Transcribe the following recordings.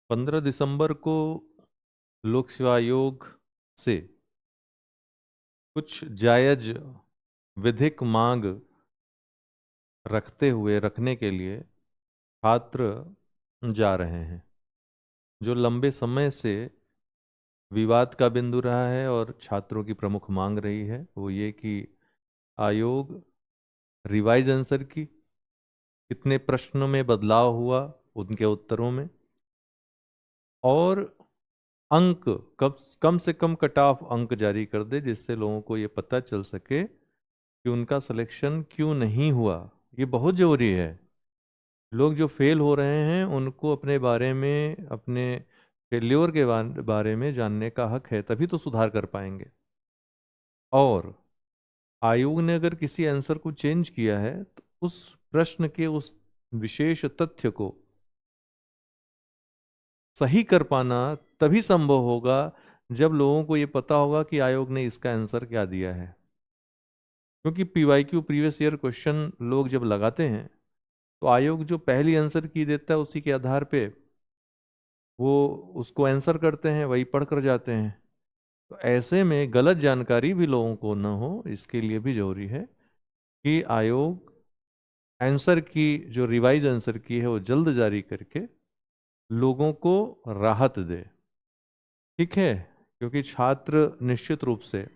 15 दिसंबर को लोक सेवा आयोग से कुछ जायज विधिक मांग रखने के लिए छात्र जा रहे हैं। जो लंबे समय से विवाद का बिंदु रहा है और छात्रों की प्रमुख मांग रही है वो ये कि आयोग रिवाइज आंसर की कितने प्रश्नों में बदलाव हुआ उनके उत्तरों में, और अंक कम से कम कट ऑफ अंक जारी कर दे, जिससे लोगों को ये पता चल सके कि उनका सिलेक्शन क्यों नहीं हुआ। ये बहुत जरूरी है। लोग जो फेल हो रहे हैं उनको अपने बारे में, अपने फेल्योर के बारे में जानने का हक है, तभी तो सुधार कर पाएंगे। और आयोग ने अगर किसी आंसर को चेंज किया है तो उस प्रश्न के उस विशेष तथ्य को सही कर पाना तभी संभव होगा जब लोगों को ये पता होगा कि आयोग ने इसका आंसर क्या दिया है। क्योंकि पीवाईक्यू प्रीवियस ईयर क्वेश्चन लोग जब लगाते हैं तो आयोग जो पहली आंसर की देता है उसी के आधार पे वो उसको आंसर करते हैं, वही पढ़ कर जाते हैं। तो ऐसे में गलत जानकारी भी लोगों को न हो, इसके लिए भी जरूरी है कि आयोग आंसर की जो रिवाइज आंसर की है वो जल्द जारी करके लोगों को राहत दे। ठीक है, क्योंकि छात्र निश्चित रूप से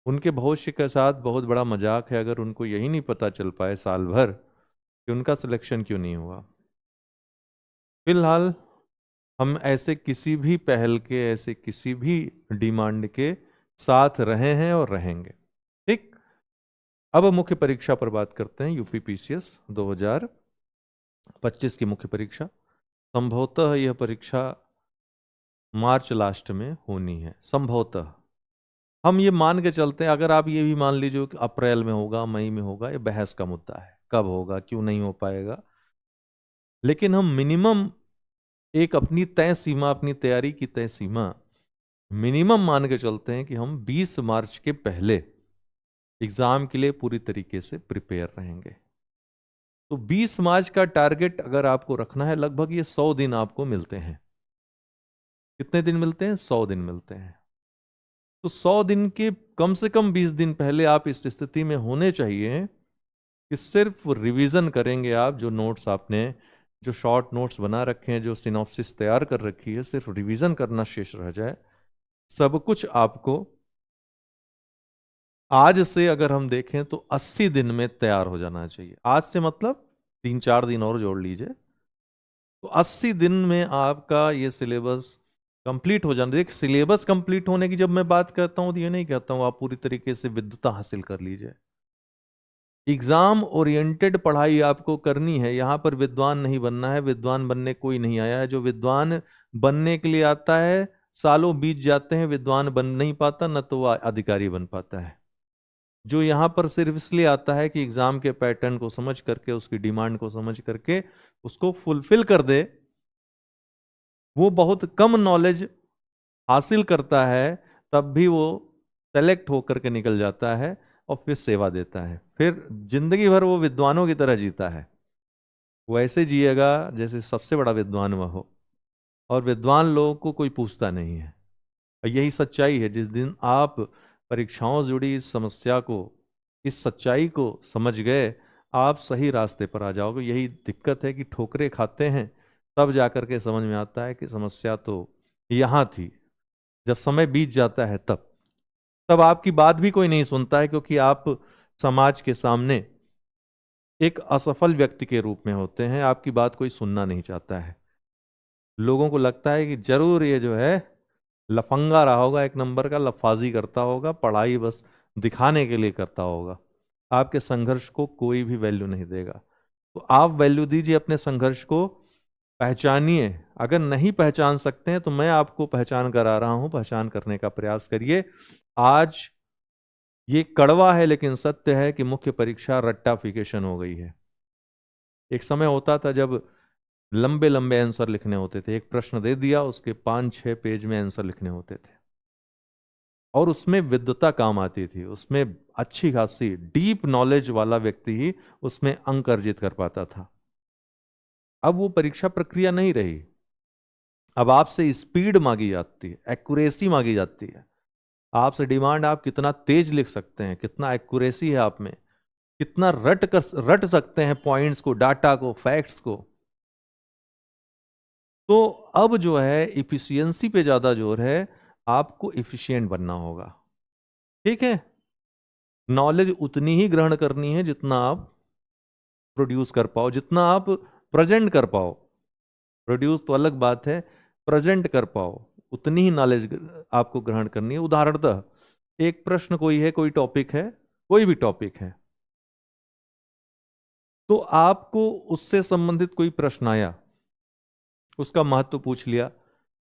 उनके भविष्य के साथ बहुत बड़ा मजाक है अगर उनको यही नहीं पता चल पाए साल भर कि उनका सिलेक्शन क्यों नहीं हुआ। फिलहाल हम ऐसे किसी भी पहल के, ऐसे किसी भी डिमांड के साथ रहे हैं और रहेंगे। ठीक, अब मुख्य परीक्षा पर बात करते हैं। यूपी पीसीएस 2025 की मुख्य परीक्षा, संभवतः यह परीक्षा मार्च लास्ट में होनी है। संभवतः हम ये मान के चलते हैं, अगर आप ये भी मान लीजिए कि अप्रैल में होगा, मई में होगा, ये बहस का मुद्दा है, कब होगा क्यों नहीं हो पाएगा। लेकिन हम मिनिमम एक अपनी तय सीमा, अपनी तैयारी की तय सीमा मिनिमम मान के चलते हैं कि हम 20 मार्च के पहले एग्जाम के लिए पूरी तरीके से प्रिपेयर रहेंगे। तो 20 मार्च का टारगेट अगर आपको रखना है, लगभग ये 100 दिन आपको मिलते हैं। कितने दिन मिलते हैं? 100 दिन मिलते हैं। तो 100 दिन के कम से कम 20 दिन पहले आप इस स्थिति में होने चाहिए कि सिर्फ रिवीजन करेंगे आप। जो नोट्स आपने, जो शॉर्ट नोट्स बना रखे हैं, जो सिनॉप्सिस तैयार कर रखी है, सिर्फ रिवीजन करना शेष रह जाए। सब कुछ आपको आज से अगर हम देखें तो 80 दिन में तैयार हो जाना चाहिए। आज से मतलब 3-4 दिन और जोड़ लीजिए, तो 80 दिन में आपका ये सिलेबस कंप्लीट हो जाना। देखिए, सिलेबस कंप्लीट होने की जब मैं बात करता हूं तो ये नहीं कहता हूं आप पूरी तरीके से विद्वता हासिल कर लीजिए। एग्जाम ओरिएंटेड पढ़ाई आपको करनी है। यहां पर विद्वान नहीं बनना है। विद्वान बनने कोई नहीं आया है। जो विद्वान बनने के लिए आता है, सालों बीत जाते हैं, विद्वान बन नहीं पाता, न तो वह अधिकारी बन पाता है। जो यहाँ पर सिर्फ इसलिए आता है कि एग्जाम के पैटर्न को समझ करके, उसकी डिमांड को समझ करके उसको फुलफिल कर दे, वो बहुत कम नॉलेज हासिल करता है, तब भी वो सेलेक्ट होकर के निकल जाता है और फिर सेवा देता है। फिर जिंदगी भर वो विद्वानों की तरह जीता है। वो ऐसे जिएगा जैसे सबसे बड़ा विद्वान वह हो, और विद्वान लोगों को कोई पूछता नहीं है। और यही सच्चाई है। जिस दिन आप परीक्षाओं से जुड़ी इस समस्या को, इस सच्चाई को समझ गए, आप सही रास्ते पर आ जाओगे। यही दिक्कत है कि ठोकरे खाते हैं, तब जाकर के समझ में आता है कि समस्या तो यहाँ थी। जब समय बीत जाता है तब तब आपकी बात भी कोई नहीं सुनता है, क्योंकि आप समाज के सामने एक असफल व्यक्ति के रूप में होते हैं। आपकी बात कोई सुनना नहीं चाहता है। लोगों को लगता है कि जरूर ये जो है लफंगा रहा होगा, एक नंबर का लफाजी करता होगा, पढ़ाई बस दिखाने के लिए करता होगा। आपके संघर्ष को कोई भी वैल्यू नहीं देगा। तो आप वैल्यू दीजिए अपने संघर्ष को, पहचानिए। अगर नहीं पहचान सकते हैं तो मैं आपको पहचान करा रहा हूं, पहचान करने का प्रयास करिए। आज ये कड़वा है लेकिन सत्य है कि मुख्य परीक्षा रट्टाफिकेशन हो गई है। एक समय होता था जब लंबे लंबे आंसर लिखने होते थे। एक प्रश्न दे दिया, उसके 5-6 पेज में आंसर लिखने होते थे, और उसमें विद्वता काम आती थी। उसमें अच्छी खासी डीप नॉलेज वाला व्यक्ति ही उसमें अंक अर्जित कर पाता था। अब वो परीक्षा प्रक्रिया नहीं रही। अब आपसे स्पीड मांगी जाती है, एक्यूरेसी मांगी जाती है। आपसे डिमांड, आप कितना तेज लिख सकते हैं, कितना एक्यूरेसी है आप में, कितना रट सकते हैं पॉइंट्स को, डाटा को, फैक्ट्स को। तो अब जो है इफिशियंसी पे ज्यादा जोर है, आपको इफिशिएंट बनना होगा। ठीक है, नॉलेज उतनी ही ग्रहण करनी है जितना आप प्रोड्यूस कर पाओ, जितना आप प्रेजेंट कर पाओ। प्रोड्यूस तो अलग बात है, प्रेजेंट कर पाओ उतनी ही नॉलेज आपको ग्रहण करनी है। उदाहरणतः एक प्रश्न कोई है, कोई टॉपिक है, कोई भी टॉपिक है, तो आपको उससे संबंधित कोई प्रश्न आया, उसका महत्व पूछ लिया।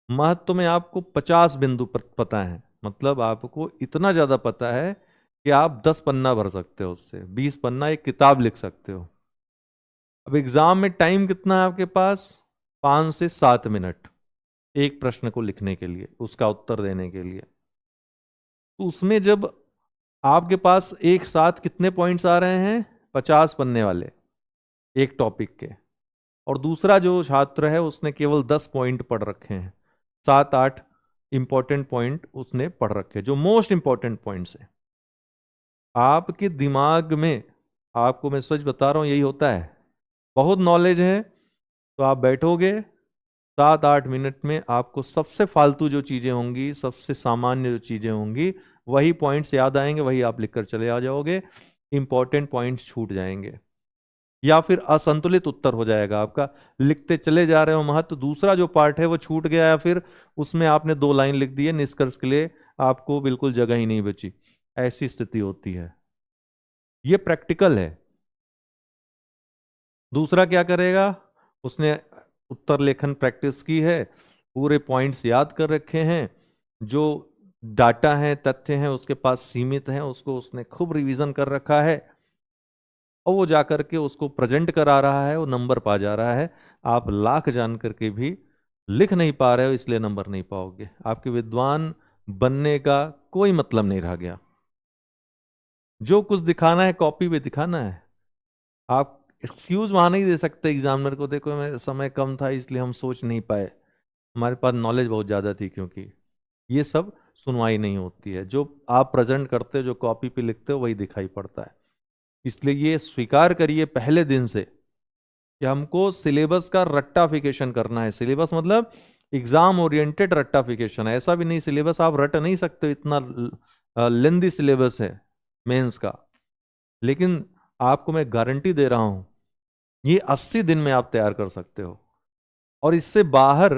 महत्व में आपको 50 बिंदु पता है, मतलब आपको इतना ज्यादा पता है कि आप 10 पन्ना भर सकते हो, उससे 20 पन्ना एक किताब लिख सकते हो। अब एग्जाम में टाइम कितना है आपके पास? 5 से 7 मिनट एक प्रश्न को लिखने के लिए, उसका उत्तर देने के लिए। तो उसमें जब आपके पास एक साथ कितने पॉइंट्स आ रहे हैं, 50 पन्ने वाले एक टॉपिक के, और दूसरा जो छात्र है उसने केवल 10 पॉइंट पढ़ रखे हैं, 7-8 इंपॉर्टेंट पॉइंट उसने पढ़ रखे, जो मोस्ट इंपॉर्टेंट पॉइंट्स है। आपके दिमाग में, आपको मैं सच बता रहा हूं, यही होता है। बहुत नॉलेज है तो आप बैठोगे, 7-8 मिनट में आपको सबसे फालतू जो चीजें होंगी, सबसे सामान्य जो चीजें होंगी, वही पॉइंट्स याद आएंगे, वही आप लिखकर चले आ जाओगे। इंपॉर्टेंट पॉइंट्स छूट जाएंगे, या फिर असंतुलित उत्तर हो जाएगा आपका। लिखते चले जा रहे हो महत्व, दूसरा जो पार्ट है वो छूट गया, या फिर उसमें आपने 2 लाइन लिख दी है, निष्कर्ष के लिए आपको बिल्कुल जगह ही नहीं बची। ऐसी स्थिति होती है। ये प्रैक्टिकल है। दूसरा क्या करेगा, उसने उत्तर लेखन प्रैक्टिस की है, पूरे पॉइंट्स याद कर रखे हैं, जो डाटा है, तथ्य हैं उसके पास सीमित हैं, उसको उसने खूब रिवीजन कर रखा है, और वो जाकर के उसको प्रेजेंट करा रहा है, वो नंबर पा जा रहा है। आप लाख जान करके भी लिख नहीं पा रहे हो, इसलिए नंबर नहीं पाओगे। आपके विद्वान बनने का कोई मतलब नहीं रह गया। जो कुछ दिखाना है कॉपी पे दिखाना है। आप एक्सक्यूज वहां नहीं दे सकते एग्जामिनर को, देखो मैं समय कम था इसलिए हम सोच नहीं पाए, हमारे पास नॉलेज बहुत ज्यादा थी। क्योंकि ये सब सुनवाई नहीं होती है, जो आप प्रेजेंट करते हो, जो कॉपी पे लिखते हो, वही दिखाई पड़ता है। इसलिए ये स्वीकार करिए पहले दिन से कि हमको सिलेबस का रट्टाफिकेशन करना है। सिलेबस मतलब एग्जाम ओरिएंटेड रट्टाफिकेशन है। ऐसा भी नहीं सिलेबस आप रट नहीं सकते, इतना लेंदी सिलेबस है मेंस का। लेकिन आपको मैं गारंटी दे रहा हूं, ये 80 दिन में आप तैयार कर सकते हो, और इससे बाहर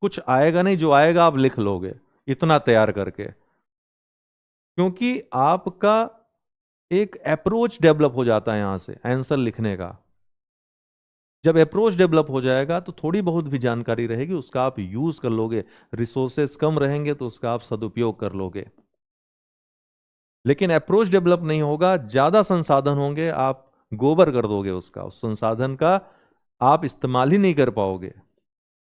कुछ आएगा नहीं। जो आएगा आप लिख लोगे इतना तैयार करके, क्योंकि आपका एक अप्रोच डेवलप हो जाता है यहां से आंसर लिखने का। जब अप्रोच डेवलप हो जाएगा तो थोड़ी बहुत भी जानकारी रहेगी, उसका आप यूज कर लोगे। रिसोर्सेस कम रहेंगे तो उसका आप सदुपयोग कर लोगे। लेकिन अप्रोच डेवलप नहीं होगा, ज्यादा संसाधन होंगे, आप गोबर कर दोगे उसका, उस संसाधन का आप इस्तेमाल ही नहीं कर पाओगे।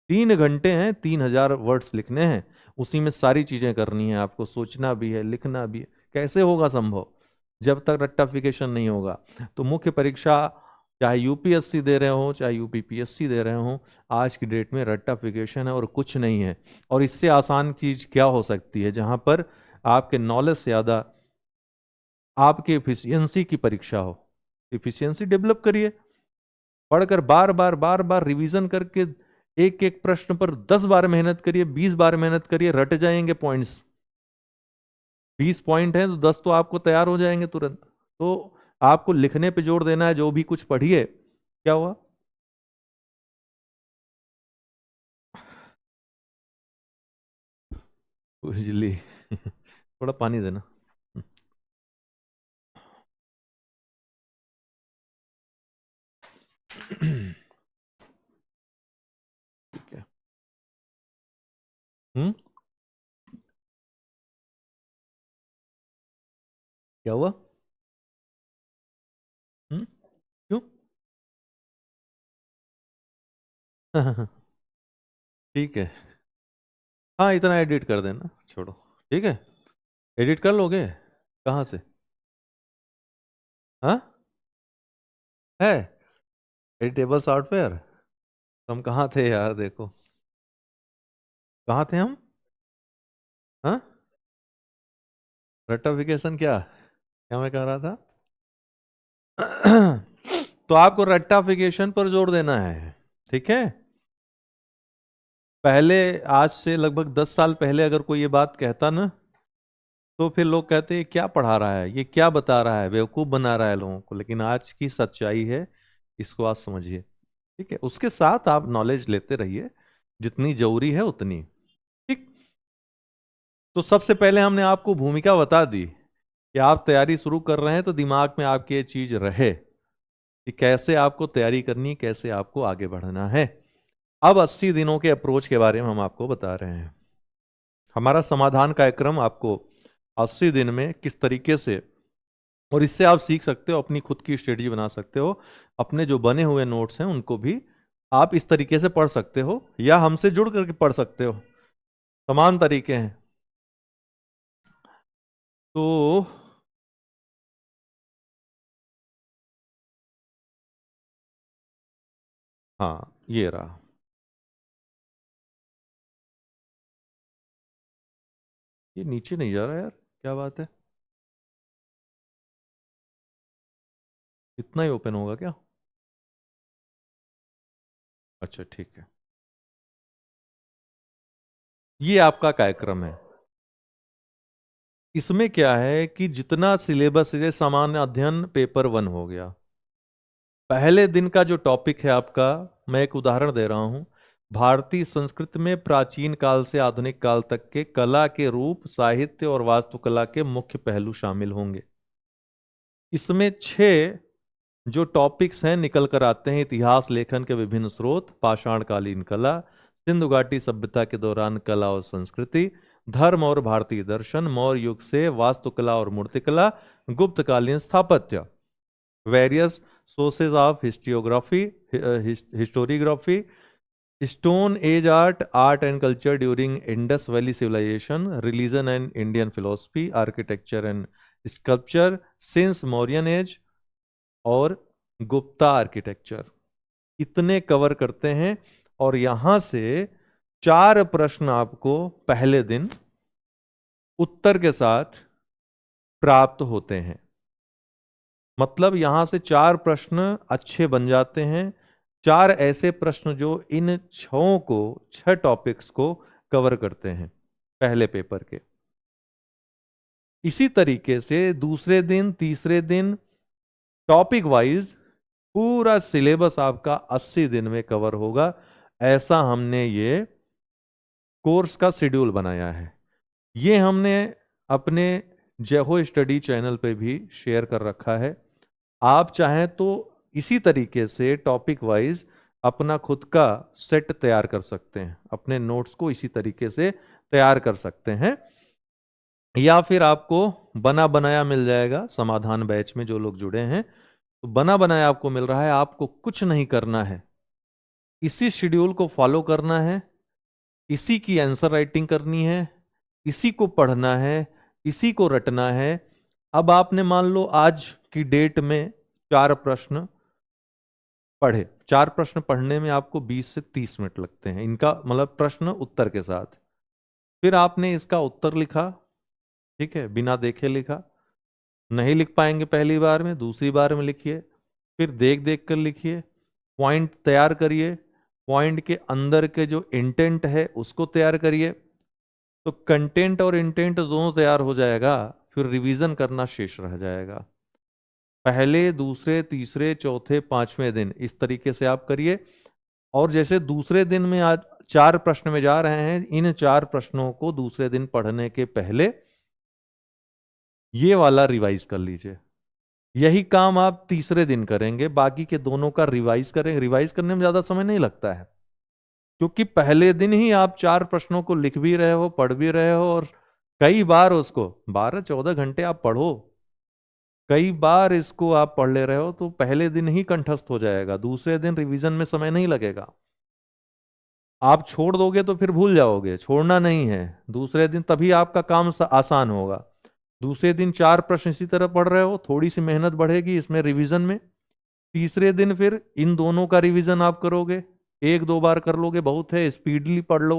3 घंटे हैं, 3000 वर्ड्स लिखने हैं, उसी में सारी चीजें करनी है आपको, सोचना भी है, लिखना भी है। कैसे होगा संभव जब तक रट्टाफिकेशन नहीं होगा? तो मुख्य परीक्षा, चाहे यूपीएससी दे रहे हो, चाहे यूपीपीएससी दे रहे हो, आज की डेट में रट्टाफिकेशन है और कुछ नहीं है। और इससे आसान चीज क्या हो सकती है, जहां पर आपके नॉलेज से ज्यादा आपके एफिशिएंसी की परीक्षा हो। एफिशिएंसी डेवलप करिए, पढ़कर बार बार रिवीजन करके, एक एक प्रश्न पर 10 बार मेहनत करिए, 20 बार मेहनत करिए, रट जाएंगे पॉइंट्स। 20 पॉइंट हैं तो 10 तो आपको तैयार हो जाएंगे तुरंत। तो आपको लिखने पे जोर देना है, जो भी कुछ पढ़िए। क्या हुआ? बिजली थोड़ा पानी देना। ठीक है। हम्म। क्या हुआ? क्यों? ठीक है। हाँ, इतना एडिट कर देना, छोड़ो। ठीक है, एडिट कर लोगे? कहाँ से? हाँ, है एडिटेबल सॉफ्टवेयर? हम कहाँ थे यार, देखो। कहाँ थे हम? हाँ, रट्टाफिकेशन क्या क्या मैं कह रहा था? तो आपको रट्टाफिकेशन पर जोर देना है, ठीक है। पहले, आज से लगभग 10 साल पहले अगर कोई ये बात कहता ना, तो फिर लोग कहते हैं क्या पढ़ा रहा है, ये क्या बता रहा है, बेवकूफ बना रहा है लोगों को। लेकिन आज की सच्चाई है, इसको आप समझिए, ठीक है। उसके साथ आप नॉलेज लेते रहिए, जितनी जरूरी है उतनी, ठीक। तो सबसे पहले हमने आपको भूमिका बता दी कि आप तैयारी शुरू कर रहे हैं तो दिमाग में आपकी ये चीज रहे कि कैसे आपको तैयारी करनी, कैसे आपको आगे बढ़ना है। अब 80 दिनों के अप्रोच के बारे में हम आपको बता रहे हैं। हमारा समाधान कार्यक्रम आपको 80 दिन में किस तरीके से, और इससे आप सीख सकते हो, अपनी खुद की स्ट्रेटजी बना सकते हो। अपने जो बने हुए नोट्स हैं उनको भी आप इस तरीके से पढ़ सकते हो, या हमसे जुड़ करके पढ़ सकते हो, समान तरीके हैं। तो हाँ, ये रहा। ये नीचे नहीं जा रहा यार, क्या बात है? इतना ही ओपन होगा क्या? अच्छा, ठीक है। ये आपका कार्यक्रम है। इसमें क्या है कि जितना सिलेबस है, सामान्य अध्ययन पेपर 1 हो गया। पहले दिन का जो टॉपिक है आपका, मैं एक उदाहरण दे रहा हूं। भारतीय संस्कृति में प्राचीन काल से आधुनिक काल तक के कला के रूप, साहित्य और वास्तुकला के मुख्य पहलू शामिल होंगे। इसमें 6 जो टॉपिक्स हैं निकल कर आते हैं। इतिहास लेखन के विभिन्न स्रोत, पाषाणकालीन कला, सिंधु घाटी सभ्यता के दौरान कला और संस्कृति, धर्म और भारतीय दर्शन, मौर्य युग से वास्तुकला और मूर्तिकला, गुप्तकालीन स्थापत्य, various sources of historiography, historiography, stone age art, art and culture during Indus valley civilization, religion and Indian philosophy, architecture and sculpture since Mauryan age, और गुप्ता आर्किटेक्चर। इतने कवर करते हैं। और यहां से 4 प्रश्न आपको पहले दिन उत्तर के साथ प्राप्त होते हैं। मतलब यहां से 4 प्रश्न अच्छे बन जाते हैं। 4 ऐसे प्रश्न जो इन 6 टॉपिक्स को कवर करते हैं पहले पेपर के। इसी तरीके से दूसरे दिन, तीसरे दिन टॉपिक वाइज पूरा सिलेबस आपका 80 दिन में कवर होगा। ऐसा हमने ये कोर्स का शेड्यूल बनाया है। ये हमने अपने जय हो स्टडी चैनल पे भी शेयर कर रखा है। आप चाहें तो इसी तरीके से टॉपिक वाइज अपना खुद का सेट तैयार कर सकते हैं, अपने नोट्स को इसी तरीके से तैयार कर सकते हैं। या फिर आपको बना बनाया मिल जाएगा समाधान बैच में। जो लोग जुड़े हैं तो बना बनाया आपको मिल रहा है। आपको कुछ नहीं करना है, इसी शेड्यूल को फॉलो करना है, इसी की आंसर राइटिंग करनी है, इसी को पढ़ना है, इसी को रटना है। अब आपने मान लो आज की डेट में 4 प्रश्न पढ़े। 4 प्रश्न पढ़ने में आपको 20 से 30 मिनट लगते हैं, इनका मतलब प्रश्न उत्तर के साथ। फिर आपने इसका उत्तर लिखा, ठीक है, बिना देखे लिखा। नहीं लिख पाएंगे पहली बार में, दूसरी बार में लिखिए, फिर देख देख कर लिखिए, पॉइंट तैयार करिए, पॉइंट के अंदर के जो इंटेंट है उसको तैयार करिए। तो कंटेंट और इंटेंट दोनों तैयार हो जाएगा, फिर रिवीजन करना शेष रह जाएगा। पहले, दूसरे, तीसरे, चौथे, 5वें दिन इस तरीके से आप करिए। और जैसे दूसरे दिन में आज 4 प्रश्न में जा रहे हैं, इन 4 प्रश्नों को दूसरे दिन पढ़ने के पहले ये वाला रिवाइज कर लीजिए। यही काम आप तीसरे दिन करेंगे, बाकी के दोनों का रिवाइज करेंगे। रिवाइज करने में ज्यादा समय नहीं लगता है, क्योंकि पहले दिन ही आप 4 प्रश्नों को लिख भी रहे हो, पढ़ भी रहे हो, और कई बार उसको 12-14 घंटे आप पढ़ो, कई बार इसको आप पढ़ ले रहे हो, तो पहले दिन ही कंठस्थ हो जाएगा। दूसरे दिन रिवीजन में समय नहीं लगेगा। आप छोड़ दोगे तो फिर भूल जाओगे, छोड़ना नहीं है। दूसरे दिन तभी आपका काम आसान होगा। दूसरे दिन 4 प्रश्न इसी तरह पढ़ रहे हो, थोड़ी सी मेहनत बढ़ेगी इसमें रिवीजन में। तीसरे दिन फिर इन दोनों का रिवीजन आप करोगे, 1-2 बार कर लोगे, बहुत है, स्पीडली पढ़ लो।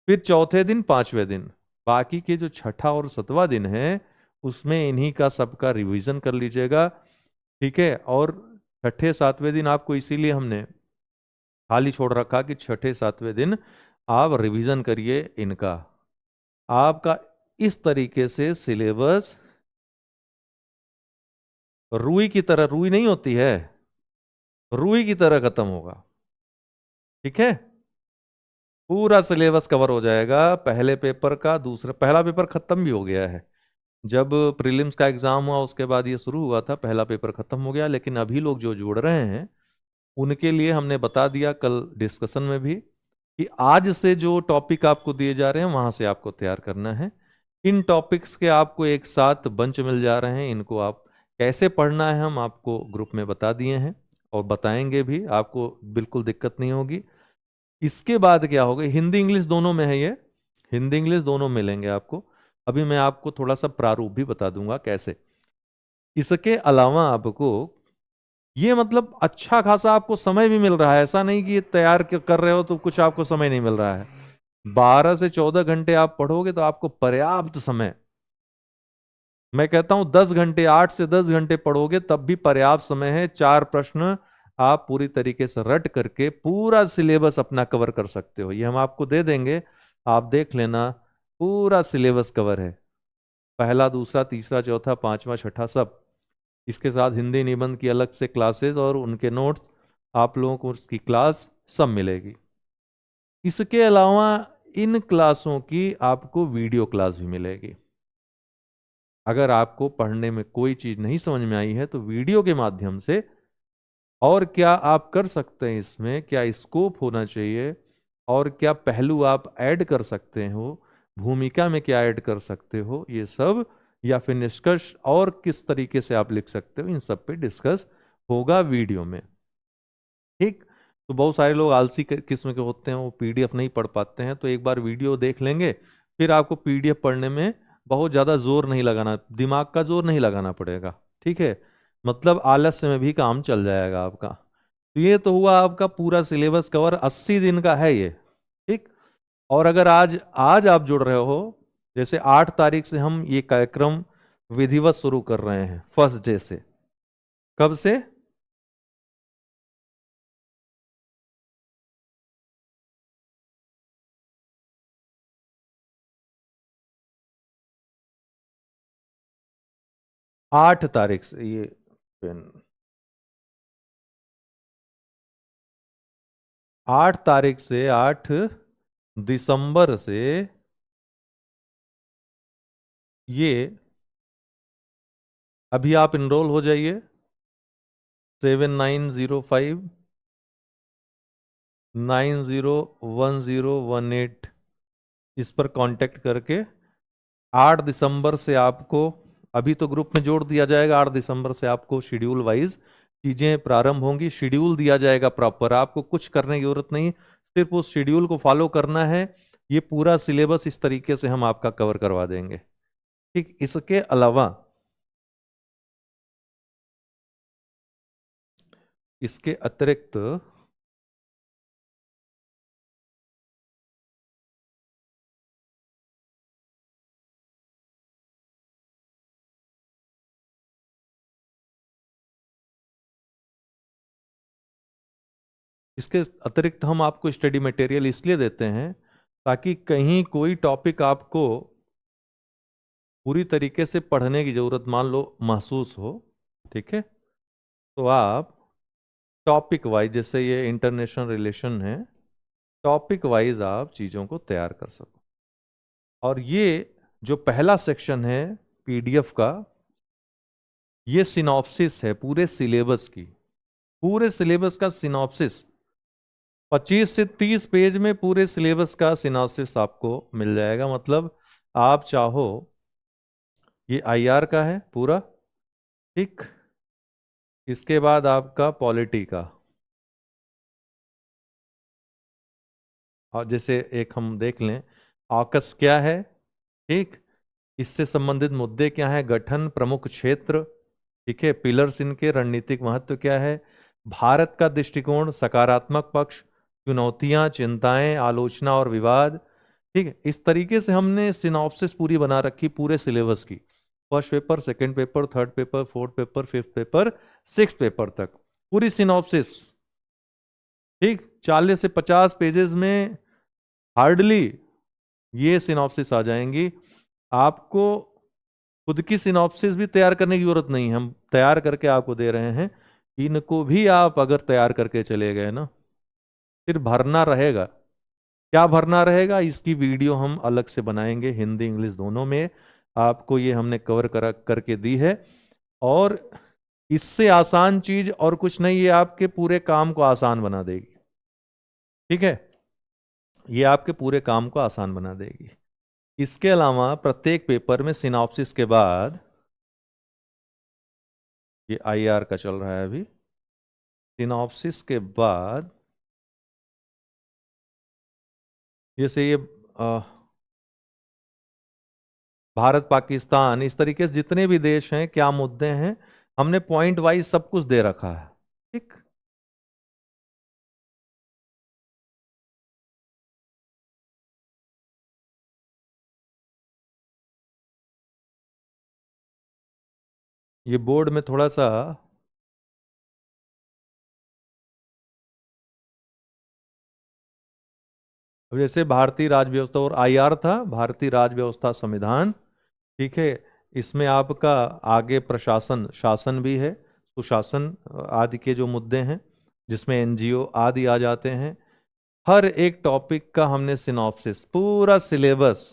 फिर चौथे दिन पांचवें दिन, बाकी के जो छठा और सतवां दिन है उसमें इन्हीं का सबका रिवीजन कर लीजिएगा। ठीक है, और छठे सातवें दिन आपको इसीलिए हमने खाली छोड़ रखा कि छठे सातवें दिन आप रिवीजन करिए इनका। आपका इस तरीके से सिलेबस रुई की तरह, रुई नहीं होती है, रुई की तरह खत्म होगा। ठीक है, पूरा सिलेबस कवर हो जाएगा पहले पेपर का। दूसरा, पहला पेपर खत्म भी हो गया है, जब प्रीलिम्स का एग्जाम हुआ उसके बाद ये शुरू हुआ था, पहला पेपर खत्म हो गया। लेकिन अभी लोग जो जुड़ रहे हैं उनके लिए हमने बता दिया कल डिस्कशन में भी कि आज से जो टॉपिक आपको दिए जा रहे हैं वहां से आपको तैयार करना है। इन टॉपिक्स के आपको एक साथ बंच मिल जा रहे हैं, इनको आप कैसे पढ़ना है हम आपको ग्रुप में बता दिए हैं और बताएंगे भी, आपको बिल्कुल दिक्कत नहीं होगी। इसके बाद क्या होगा, हिंदी इंग्लिश दोनों में है ये, हिंदी इंग्लिश दोनों मिलेंगे आपको। अभी मैं आपको थोड़ा सा प्रारूप भी बता दूंगा कैसे। इसके अलावा आपको ये मतलब अच्छा खासा आपको समय भी मिल रहा है, ऐसा नहीं कि ये तैयार कर रहे हो तो कुछ आपको समय नहीं मिल रहा है। 12 से 14 घंटे आप पढ़ोगे तो आपको पर्याप्त समय, मैं कहता हूं 10 घंटे, 8 से 10 घंटे पढ़ोगे तब भी पर्याप्त समय है। 4 प्रश्न आप पूरी तरीके से रट करके पूरा सिलेबस अपना कवर कर सकते हो। ये हम आपको दे देंगे, आप देख लेना, पूरा सिलेबस कवर है, पहला दूसरा तीसरा चौथा पांचवा छठा सब। इसके साथ हिंदी निबंध की अलग से क्लासेस और उनके नोट्स, आप लोगों को उसकी क्लास सब मिलेगी। इसके अलावा इन क्लासों की आपको वीडियो क्लास भी मिलेगी। अगर आपको पढ़ने में कोई चीज नहीं समझ में आई है तो वीडियो के माध्यम से और क्या आप कर सकते हैं, इसमें क्या स्कोप होना चाहिए और क्या पहलू आप ऐड कर सकते हो, भूमिका में क्या ऐड कर सकते हो, ये सब, या फिर निष्कर्ष और किस तरीके से आप लिख सकते हो, इन सब पे डिस्कस होगा वीडियो में। ठीक, तो बहुत सारे लोग आलसी किस्म के होते हैं, वो पीडीएफ नहीं पढ़ पाते हैं, तो एक बार वीडियो देख लेंगे, फिर आपको पीडीएफ पढ़ने में बहुत ज़्यादा जोर नहीं लगाना, दिमाग का जोर नहीं लगाना पड़ेगा। ठीक है, मतलब आलस्य में भी काम चल जाएगा आपका। तो ये तो हुआ आपका पूरा सिलेबस कवर, 80 दिन का है ये। ठीक, और अगर आज आज आप जुड़ रहे हो, जैसे 8 तारीख से हम ये कार्यक्रम विधिवत शुरू कर रहे हैं, फर्स्ट डे से। कब से? 8 तारीख से ये पेन, 8 तारीख से, 8 दिसंबर से ये, अभी आप इनरोल हो जाइए 7905901018 इस पर कांटेक्ट करके। 8 दिसंबर से आपको, अभी तो ग्रुप में जोड़ दिया जाएगा, 8 दिसंबर से आपको शेड्यूल वाइज चीजें प्रारंभ होंगी, शेड्यूल दिया जाएगा प्रॉपर, आपको कुछ करने की जरूरत नहीं, सिर्फ उस शेड्यूल को फॉलो करना है। ये पूरा सिलेबस इस तरीके से हम आपका कवर करवा देंगे। ठीक, इसके अलावा, इसके अतिरिक्त इसके अतिरिक्त हम आपको स्टडी मटेरियल इसलिए देते हैं ताकि कहीं कोई टॉपिक आपको पूरी तरीके से पढ़ने की जरूरत मान लो महसूस हो, ठीक है, तो आप टॉपिक वाइज, जैसे ये इंटरनेशनल रिलेशन है, टॉपिक वाइज आप चीज़ों को तैयार कर सको। और ये जो पहला सेक्शन है पीडीएफ का, ये सिनॉप्सिस है पूरे सिलेबस की, पूरे सिलेबस का सिनॉप्सिस, 25 से 30 पेज में पूरे सिलेबस का सिनॉप्सिस आपको मिल जाएगा। मतलब आप चाहो, ये आईआर का है पूरा, ठीक, इसके बाद आपका पॉलिटी का, और जैसे एक हम देख लें, ऑकस क्या है, ठीक, इससे संबंधित मुद्दे क्या हैं, गठन, प्रमुख क्षेत्र, ठीक है, पिलर्स इनके, रणनीतिक महत्व क्या है, भारत का दृष्टिकोण, सकारात्मक पक्ष, चुनौतियां, चिंताएं, आलोचना और विवाद, ठीक है, इस तरीके से हमने सिनॉप्सिस पूरी बना रखी पूरे सिलेबस की, first paper, second paper, third paper, fourth paper, fifth paper, six paper तक पूरी सिनॉप्सिस। ठीक, 40 से 50 पेजेस में हार्डली ये सिनॉप्सिस आ जाएंगी। आपको खुद की सिनॉप्सिस भी तैयार करने की जरूरत नहीं, हम तैयार करके आपको दे रहे हैं। इनको भी आप अगर तैयार करके चले गए ना, फिर भरना रहेगा। क्या भरना रहेगा, इसकी वीडियो हम अलग से बनाएंगे, हिंदी इंग्लिश दोनों में। आपको ये हमने कवर करके दी है। और इससे आसान चीज और कुछ नहीं, ये आपके पूरे काम को आसान बना देगी। ठीक है, ये आपके पूरे काम को आसान बना देगी। इसके अलावा प्रत्येक पेपर में सिनॉप्सिस के बाद, ये आईआर का चल रहा है अभी, सिनॉप्सिस के बाद जैसे ये भारत पाकिस्तान, इस तरीके से जितने भी देश हैं, क्या मुद्दे हैं, हमने पॉइंट वाइज सब कुछ दे रखा है। ठीक, ये बोर्ड में थोड़ा सा, अब जैसे भारतीय राज्य व्यवस्था और आईआर था, भारतीय राज्य व्यवस्था संविधान। ठीक है, इसमें आपका आगे प्रशासन शासन भी है, सुशासन आदि के जो मुद्दे हैं, जिसमें एनजीओ आदि आ जाते हैं। हर एक टॉपिक का हमने सिनॉप्सिस, पूरा सिलेबस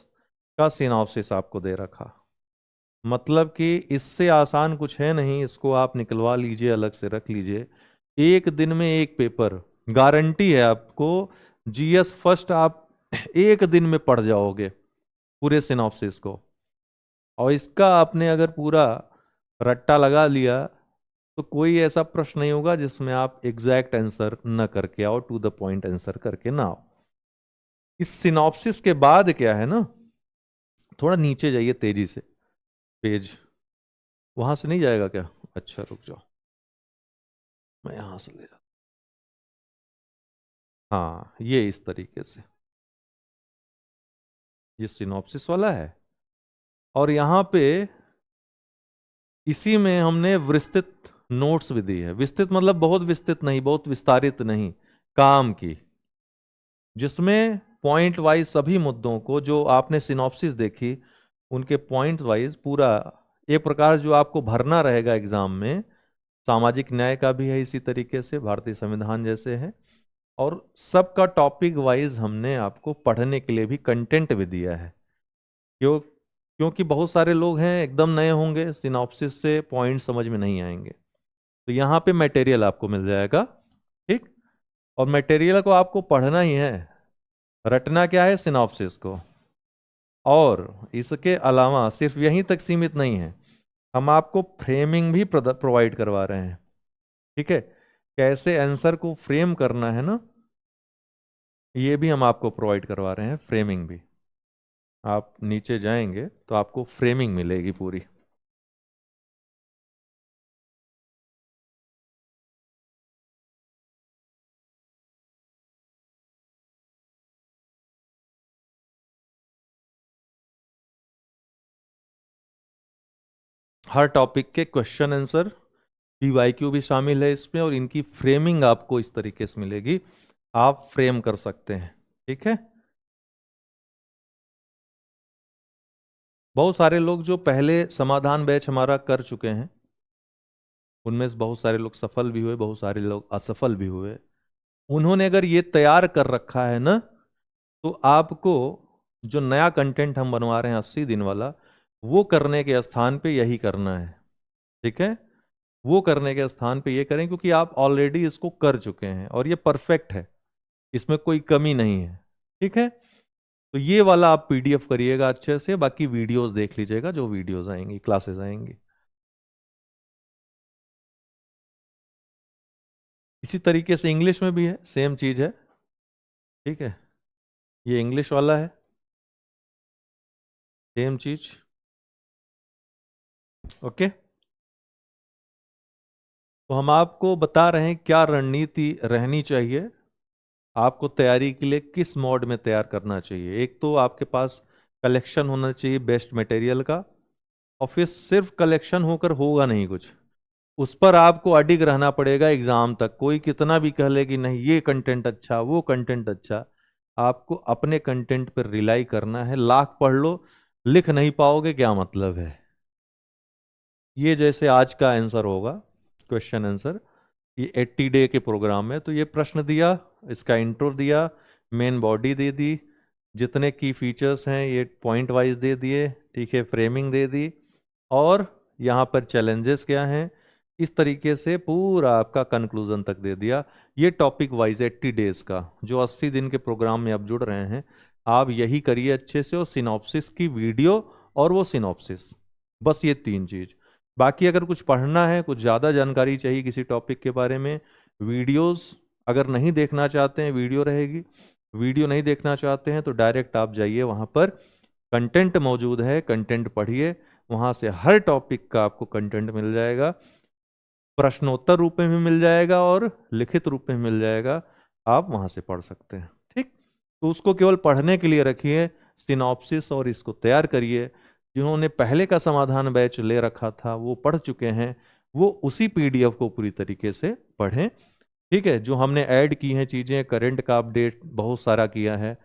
का सिनॉप्सिस आपको दे रखा। मतलब कि इससे आसान कुछ है नहीं, इसको आप निकलवा लीजिए, अलग से रख लीजिए। एक दिन में एक पेपर, गारंटी है आपको। जीएस फर्स्ट आप एक दिन में पढ़ जाओगे पूरे सिनॉप्सिस को। और इसका आपने अगर पूरा रट्टा लगा लिया, तो कोई ऐसा प्रश्न नहीं होगा जिसमें आप एग्जैक्ट आंसर न करके आओ, टू द पॉइंट आंसर करके ना आओ। इस सिनॉप्सिस के बाद क्या है ना, थोड़ा नीचे जाइए तेजी से, पेज वहां से नहीं जाएगा क्या? अच्छा रुक जाओ, मैं यहां से ले जाता। हाँ, ये इस तरीके से ये सिनॉप्सिस वाला है। और यहां पे इसी में हमने विस्तृत नोट्स भी दी है। विस्तृत मतलब बहुत विस्तृत नहीं, बहुत विस्तारित नहीं, काम की, जिसमें पॉइंट वाइज सभी मुद्दों को जो आपने सिनॉप्सिस देखी, उनके पॉइंट वाइज पूरा एक प्रकार जो आपको भरना रहेगा एग्जाम में। सामाजिक न्याय का भी है इसी तरीके से, भारतीय संविधान जैसे है। और सबका टॉपिक वाइज हमने आपको पढ़ने के लिए भी कंटेंट भी दिया है। क्योंकि बहुत सारे लोग हैं एकदम नए होंगे, सिनॉप्सिस से पॉइंट समझ में नहीं आएंगे, तो यहाँ पे मटेरियल आपको मिल जाएगा। ठीक, और मटेरियल को आपको पढ़ना ही है, रटना क्या है, सिनॉप्सिस को। और इसके अलावा सिर्फ यहीं तक सीमित नहीं है, हम आपको फ्रेमिंग भी प्रोवाइड करवा रहे हैं। ठीक है, कैसे आंसर को फ्रेम करना है ना, ये भी हम आपको प्रोवाइड करवा रहे हैं, फ्रेमिंग भी। आप नीचे जाएंगे तो आपको फ्रेमिंग मिलेगी पूरी। हर टॉपिक के क्वेश्चन आंसर, पीवाईक्यू भी शामिल है इसमें, और इनकी फ्रेमिंग आपको इस तरीके से मिलेगी, आप फ्रेम कर सकते हैं। ठीक है, बहुत सारे लोग जो पहले समाधान बैच हमारा कर चुके हैं, उनमें से बहुत सारे लोग सफल भी हुए, बहुत सारे लोग असफल भी हुए। उन्होंने अगर ये तैयार कर रखा है ना, तो आपको जो नया कंटेंट हम बनवा रहे हैं 80 दिन वाला, वो करने के स्थान पे यही करना है। ठीक है, वो करने के स्थान पे ये करें, क्योंकि आप ऑलरेडी इसको कर चुके हैं और ये परफेक्ट है, इसमें कोई कमी नहीं है। ठीक है, तो ये वाला आप पीडीएफ करिएगा अच्छे से, बाकी वीडियोस देख लीजिएगा, जो वीडियोस आएंगी, क्लासेस आएंगी। इसी तरीके से इंग्लिश में भी है, सेम चीज है। ठीक है, ये इंग्लिश वाला है, सेम चीज। ओके, तो हम आपको बता रहे हैं क्या रणनीति रहनी चाहिए आपको तैयारी के लिए किस मोड में तैयार करना चाहिए। एक तो आपके पास कलेक्शन होना चाहिए बेस्ट मटेरियल का, और फिर सिर्फ कलेक्शन होकर होगा नहीं कुछ, उस पर आपको अडिग रहना पड़ेगा एग्जाम तक। कोई कितना भी कह ले कि नहीं ये कंटेंट अच्छा, वो कंटेंट अच्छा, आपको अपने कंटेंट पर रिलाई करना है। लाख पढ़ लो, लिख नहीं पाओगे क्या मतलब है। ये जैसे आज का आंसर होगा, क्वेश्चन आंसर, ये 80 डे के प्रोग्राम में तो ये प्रश्न दिया, इसका इंट्रो दिया, मेन बॉडी दे दी, जितने की फीचर्स हैं ये पॉइंट वाइज दे दिए, ठीक है, फ्रेमिंग दे दी, और यहाँ पर चैलेंजेस क्या हैं, इस तरीके से पूरा आपका कंक्लूजन तक दे दिया। ये टॉपिक वाइज 80 डेज का, जो 80 दिन के प्रोग्राम में आप जुड़ रहे हैं, आप यही करिए अच्छे से, और सिनॉप्सिस की वीडियो और वो सिनॉप्सिस, बस ये 3 चीज। बाकी अगर कुछ पढ़ना है, कुछ ज़्यादा जानकारी चाहिए किसी टॉपिक के बारे में, वीडियोस अगर नहीं देखना चाहते हैं वीडियो रहेगी, वीडियो नहीं देखना चाहते हैं तो डायरेक्ट आप जाइए वहाँ पर, कंटेंट मौजूद है, कंटेंट पढ़िए, वहाँ से हर टॉपिक का आपको कंटेंट मिल जाएगा, प्रश्नोत्तर रूप में भी मिल जाएगा और लिखित रूप में मिल जाएगा, आप वहाँ से पढ़ सकते हैं। ठीक, तो उसको केवल पढ़ने के लिए रखिए, सिनॉप्सिस और इसको तैयार करिए। जिन्होंने पहले का समाधान बैच ले रखा था वो पढ़ चुके हैं, वो उसी पीडीएफ को पूरी तरीके से पढ़ें। ठीक है, जो हमने ऐड की हैं चीज़ें, करंट का अपडेट बहुत सारा किया है,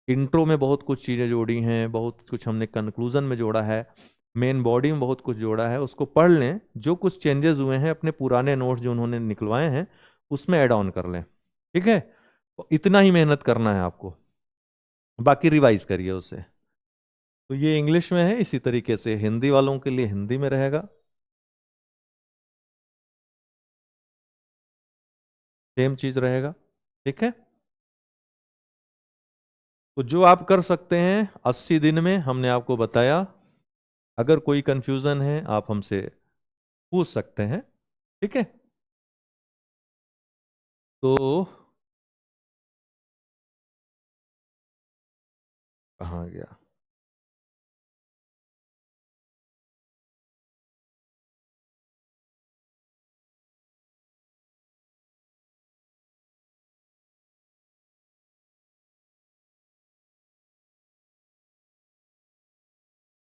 इंट्रो में बहुत कुछ चीज़ें जोड़ी हैं, बहुत कुछ हमने कंक्लूजन में जोड़ा है, मेन बॉडी में बहुत कुछ जोड़ा है, उसको पढ़ लें। जो कुछ चेंजेस हुए हैं अपने पुराने नोट्स जो उन्होंने निकलवाए हैं उसमें ऐड ऑन कर लें। ठीक है, तो इतना ही मेहनत करना है आपको, बाकी रिवाइज करिए उसे। तो ये इंग्लिश में है, इसी तरीके से हिंदी वालों के लिए हिंदी में रहेगा, सेम चीज रहेगा। ठीक है, तो जो आप कर सकते हैं 80 दिन में हमने आपको बताया। अगर कोई कंफ्यूजन है आप हमसे पूछ सकते हैं। ठीक है, तो कहाँ गया,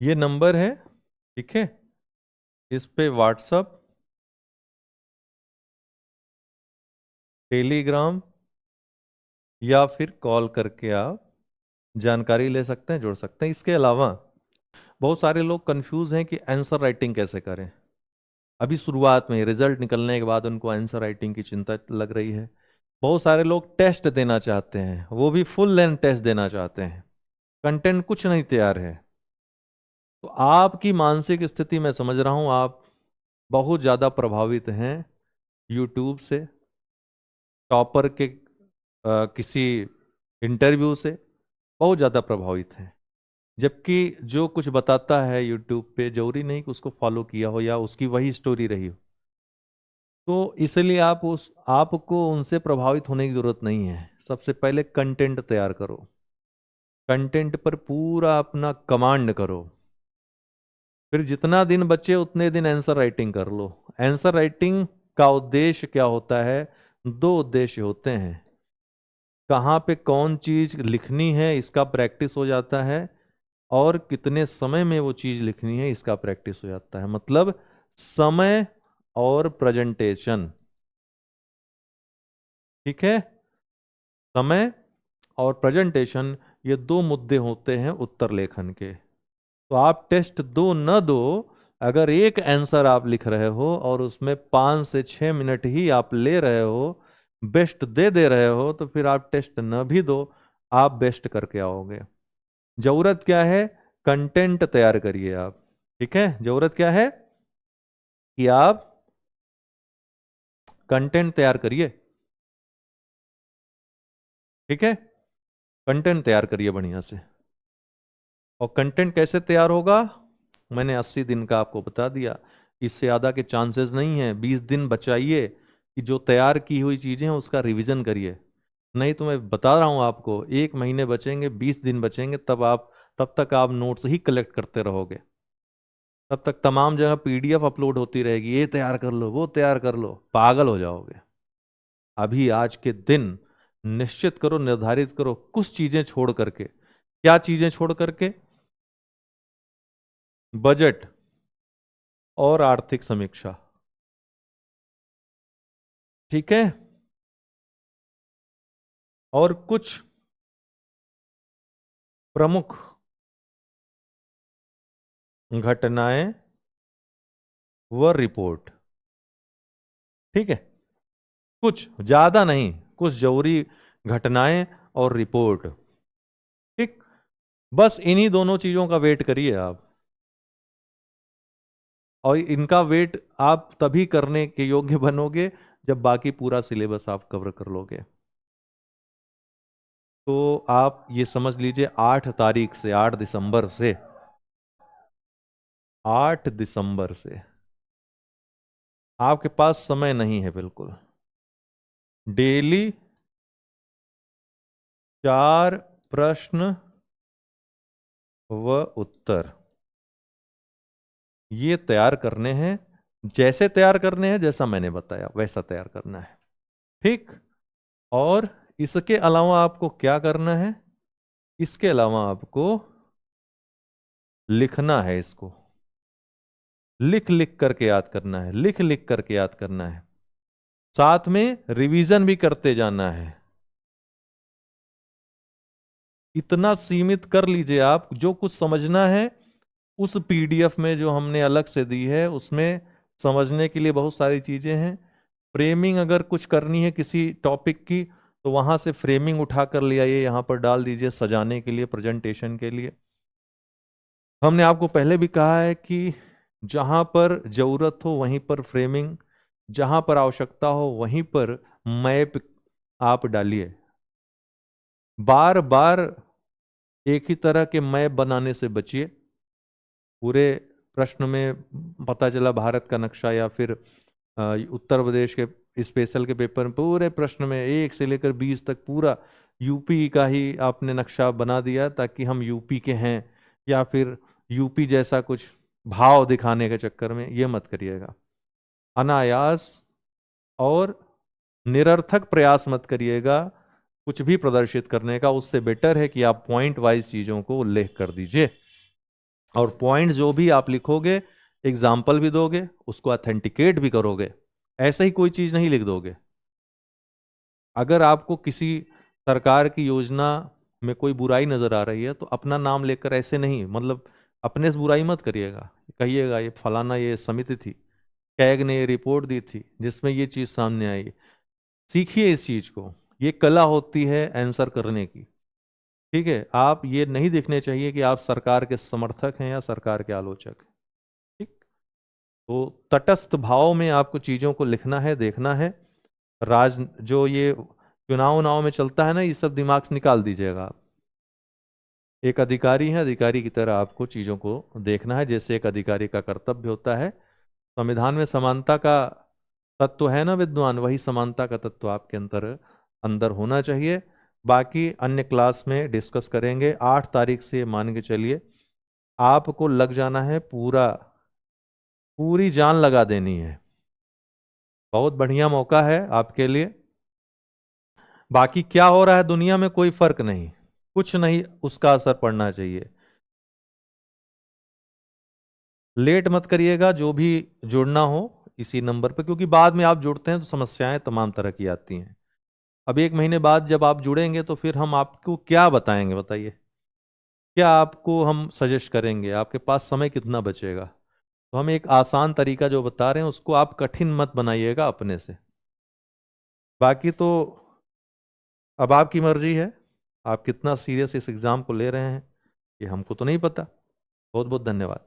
ये नंबर है, ठीक है, इस पे व्हाट्सअप, टेलीग्राम या फिर कॉल करके आप जानकारी ले सकते हैं, जुड़ सकते हैं। इसके अलावा बहुत सारे लोग कंफ्यूज हैं कि आंसर राइटिंग कैसे करें। अभी शुरुआत में रिजल्ट निकलने के बाद उनको आंसर राइटिंग की चिंता लग रही है। बहुत सारे लोग टेस्ट देना चाहते हैं, वो भी फुल लेंथ टेस्ट देना चाहते हैं, कंटेंट कुछ नहीं तैयार है। तो आपकी मानसिक स्थिति मैं समझ रहा हूं, आप बहुत ज़्यादा प्रभावित हैं यूट्यूब से, टॉपर के किसी इंटरव्यू से, बहुत ज़्यादा प्रभावित हैं। जबकि जो कुछ बताता है यूट्यूब पे जरूरी नहीं कि उसको फॉलो किया हो या उसकी वही स्टोरी रही हो। तो इसलिए आपको उनसे प्रभावित होने की जरूरत नहीं है। सबसे पहले कंटेंट तैयार करो, कंटेंट पर पूरा अपना कमांड करो, फिर जितना दिन बचे उतने दिन आंसर राइटिंग कर लो। आंसर राइटिंग का उद्देश्य क्या होता है, 2 उद्देश्य होते हैं। कहाँ पे कौन चीज लिखनी है इसका प्रैक्टिस हो जाता है, और कितने समय में वो चीज लिखनी है इसका प्रैक्टिस हो जाता है। मतलब समय और प्रेजेंटेशन। ठीक है, समय और प्रेजेंटेशन, ये 2 मुद्दे होते हैं उत्तर लेखन के। तो आप टेस्ट दो न दो, अगर एक आंसर आप लिख रहे हो और उसमें 5 से 6 मिनट ही आप ले रहे हो, बेस्ट दे रहे हो, तो फिर आप टेस्ट न भी दो, आप बेस्ट करके आओगे। जरूरत क्या है, कंटेंट तैयार करिए आप। ठीक है, जरूरत क्या है कि आप कंटेंट तैयार करिए। ठीक है, कंटेंट तैयार करिए बढ़िया से। और कंटेंट कैसे तैयार होगा, मैंने 80 दिन का आपको बता दिया। इससे ज़्यादा के चांसेस नहीं है। 20 दिन बचाइए कि जो तैयार की हुई चीज़ें हैं उसका रिवीजन करिए। नहीं तो मैं बता रहा हूँ आपको, 1 महीने बचेंगे, 20 दिन बचेंगे, तब तक आप नोट्स ही कलेक्ट करते रहोगे। तब तक तमाम जगह पीडीएफ अपलोड होती रहेगी, ये तैयार कर लो, वो तैयार कर लो, पागल हो जाओगे। अभी आज के दिन निश्चित करो, निर्धारित करो कुछ चीजें छोड़ करके। क्या चीजें छोड़ करके? बजट और आर्थिक समीक्षा। ठीक है। और कुछ प्रमुख घटनाएं व रिपोर्ट। ठीक है, कुछ, ज्यादा नहीं, कुछ जरूरी घटनाएं और रिपोर्ट। ठीक, बस इन्हीं दोनों चीजों का वेट करिए आप, और इनका वेट आप तभी करने के योग्य बनोगे जब बाकी पूरा सिलेबस आप कवर कर लोगे। तो आप ये समझ लीजिए 8 तारीख से, 8 दिसंबर से, 8 दिसंबर से आपके पास समय नहीं है बिल्कुल। डेली 4 प्रश्न व उत्तर ये तैयार करने हैं। जैसे तैयार करने हैं, जैसा मैंने बताया वैसा तैयार करना है। ठीक। और इसके अलावा आपको क्या करना है? इसके अलावा आपको लिखना है, इसको लिख लिख करके याद करना है, लिख लिख करके याद करना है। साथ में रिवीजन भी करते जाना है। इतना सीमित कर लीजिए आप, जो कुछ समझना है उस पीडीएफ में जो हमने अलग से दी है उसमें समझने के लिए बहुत सारी चीजें हैं। फ्रेमिंग अगर कुछ करनी है किसी टॉपिक की, तो वहां से फ्रेमिंग उठा कर ले आइए, यहां पर डाल दीजिए सजाने के लिए, प्रेजेंटेशन के लिए। हमने आपको पहले भी कहा है कि जहां पर जरूरत हो वहीं पर फ्रेमिंग, जहां पर आवश्यकता हो वहीं पर मैप आप डालिए। बार बार एक ही तरह के मैप बनाने से बचिए। पूरे प्रश्न में पता चला भारत का नक्शा, या फिर उत्तर प्रदेश के स्पेशल के पेपर में पूरे प्रश्न में 1 से लेकर 20 तक पूरा यूपी का ही आपने नक्शा बना दिया ताकि हम यूपी के हैं, या फिर यूपी जैसा कुछ भाव दिखाने के चक्कर में ये मत करिएगा। अनायास और निरर्थक प्रयास मत करिएगा कुछ भी प्रदर्शित करने का। उससे बेटर है कि आप पॉइंट वाइज चीजों को उल्लेख कर दीजिए, और पॉइंट जो भी आप लिखोगे एग्जाम्पल भी दोगे, उसको ऑथेंटिकेट भी करोगे। ऐसे ही कोई चीज नहीं लिख दोगे। अगर आपको किसी सरकार की योजना में कोई बुराई नजर आ रही है तो अपना नाम लेकर ऐसे नहीं, मतलब अपने से बुराई मत करिएगा, कहिएगा ये फलाना ये समिति थी, कैग ने ये रिपोर्ट दी थी जिसमें ये चीज सामने आई। सीखिए इस चीज को, ये कला होती है आंसर करने की। ठीक है, आप ये नहीं देखने चाहिए कि आप सरकार के समर्थक हैं या सरकार के आलोचक हैं। ठीक। तो तटस्थ भाव में आपको चीजों को लिखना है, देखना है। राज जो ये चुनाव उनाव में चलता है ना, ये सब दिमाग से निकाल दीजिएगा आप। एक अधिकारी है, अधिकारी की तरह आपको चीजों को देखना है, जैसे एक अधिकारी का कर्तव्य होता है। संविधान में समानता का तत्व है ना विद्वान, वही समानता का तत्व आपके अंदर अंदर होना चाहिए। बाकी अन्य क्लास में डिस्कस करेंगे। 8 तारीख से मान के चलिए आपको लग जाना है, पूरा पूरी जान लगा देनी है। बहुत बढ़िया मौका है आपके लिए। बाकी क्या हो रहा है दुनिया में कोई फर्क नहीं, कुछ नहीं उसका असर पड़ना चाहिए। लेट मत करिएगा, जो भी जुड़ना हो इसी नंबर पर, क्योंकि बाद में आप जुड़ते हैं तो समस्याएं तमाम तरह की आती हैं। अब 1 महीने बाद जब आप जुड़ेंगे तो फिर हम आपको क्या बताएंगे, बताइए? क्या आपको हम सजेस्ट करेंगे? आपके पास समय कितना बचेगा? तो हम एक आसान तरीका जो बता रहे हैं उसको आप कठिन मत बनाइएगा अपने से। बाकी तो अब आपकी मर्जी है, आप कितना सीरियस इस एग्जाम को ले रहे हैं, ये हमको तो नहीं पता। बहुत बहुत धन्यवाद।